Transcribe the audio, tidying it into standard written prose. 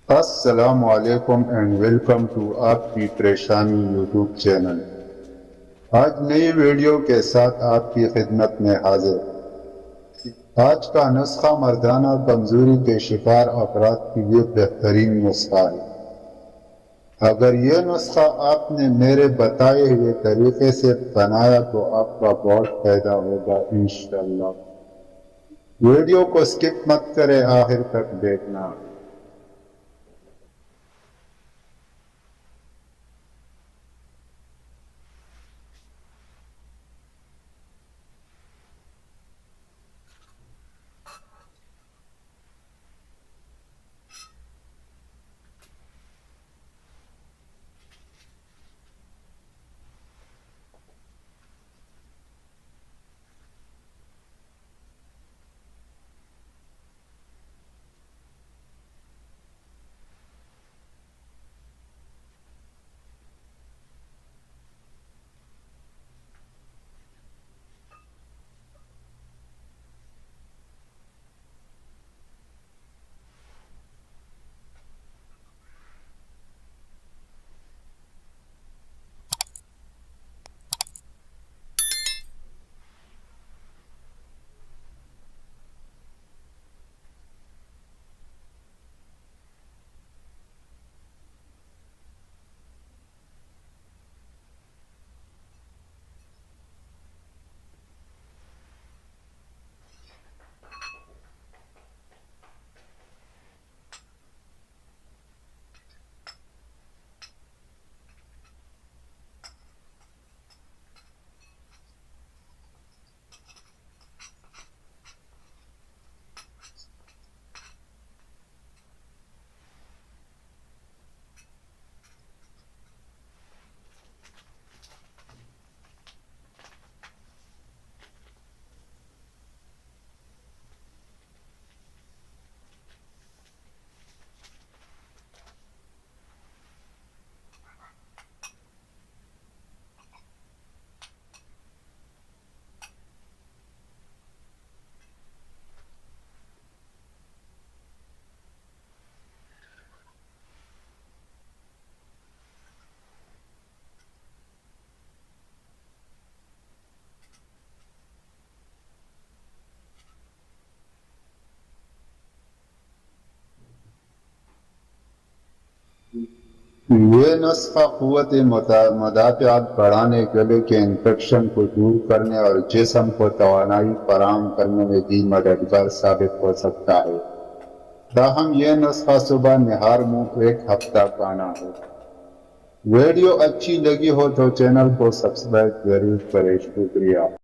अस्सलामुअलैकुम and welcome to आपकी परेशानी यूट्यूब चैनल। आज नई वीडियो के साथ आपकी खिदमत में हाजिर। आज का नुस्खा मर्दाना कमजोरी के शिकार अफराद के लिए बेहतरीन नुस्खा है। अगर यह नुस्खा आपने मेरे बताए हुए तरीके से बनाया तो आपका बहुत फायदा होगा इंशाअल्लाह। वीडियो को स्किप मत करें, आखिर तक देखना। ये नुस्खा क़ुव्वत मुदाफ़ात बढ़ाने, गले के इन्फेक्शन को दूर करने और जिस्म को तवानाई फराहम करने में भी मददगार साबित हो सकता है। ताहम यह नुस्खा सुबह निहार मुंह 1 हफ्ता खाना है। वीडियो अच्छी लगी हो तो चैनल को सब्सक्राइब जरूर करें। शुक्रिया।